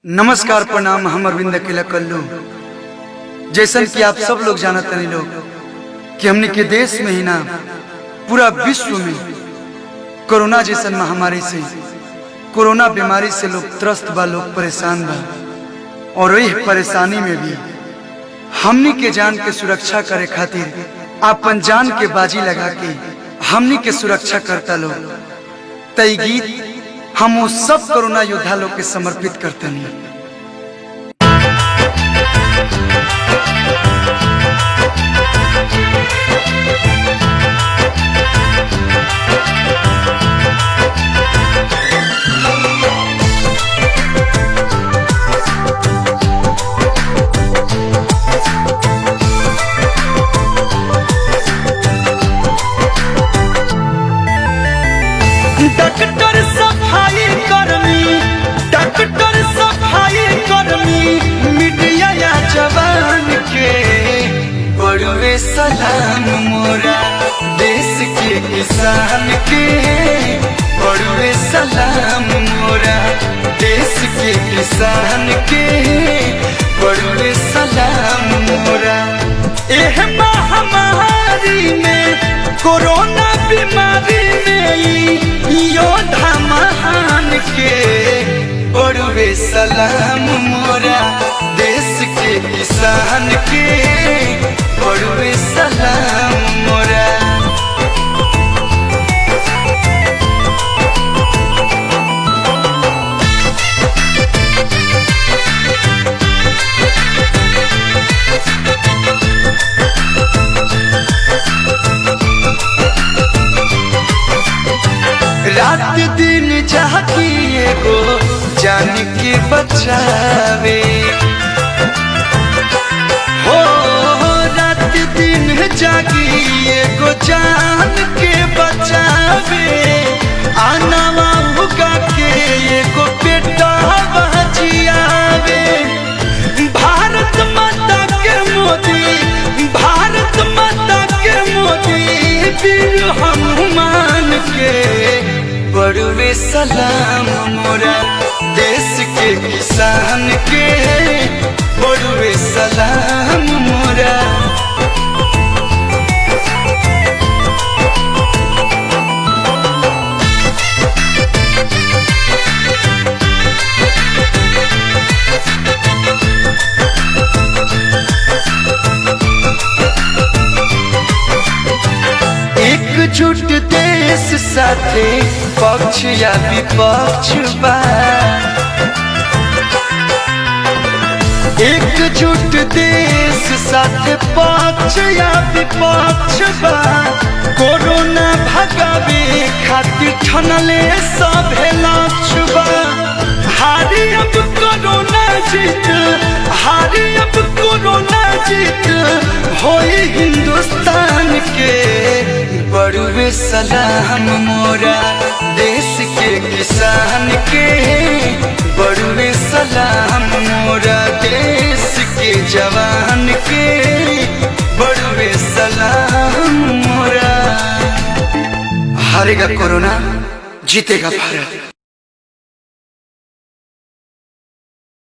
नमस्कार प्रणाम। हम अरविंद अकेला कल्लू। जैसन कि आप सब लोग जानत नहीं लोग कि हमने के देश में ही ना पूरा विश्व में कोरोना जैसन महामारी से, कोरोना बीमारी से लोग त्रस्त बा, लोग परेशान बा। और वही परेशानी में भी हमनी के जान के सुरक्षा करे खातिर अपन जान के बाजी लगा के हमनी के सुरक्षा करता लोग। तई गीत हम वो सब कोरोना योद्धा लोग के समर्पित करते हैं। डॉक्टर सफाई कर्मी, डॉक्टर सफाई कर्मी, मीडिया या जवान के बड़वे सलाम मोरा देश के किसान के, बड़वे सलाम मोरा देश के किसान के, बड़वे सलाम मोरा। एह महामारी में, कोरोना बीमारी में योद्धा महान के बड़वे सलाम मोरा देश के किसान के, बड़वे सलाम मोरा। रात दिन जागी एगो जान के बचावे हो, रात दिन जागी एगो जान के बचावे। आनावा उगा के एगो बेटा बचियावे। भारत माता के मोदी, भारत माता के मोदी वीर हनुमान के बड़वे सलाम मोरा देश के किसान के, बड़वे सलाम मोरा। एकजुट देश साथे पक्ष या विपक्ष बा, एकजुट देश साथे पक्ष या विपक्ष बा। कोरोना भगावे खातिर ठनले सभे लक्ष्य बा। हारी अब कोरोना जीत, हारी अब कोरोना जीत होई हिंदुस्तान के, बड़वे सलाम मोरा देश के किसान के, बड़वे सलाम मोरा देश के जवान के, बड़वे सलाम मोरा। हारेगा कोरोना, जीतेगा भारत।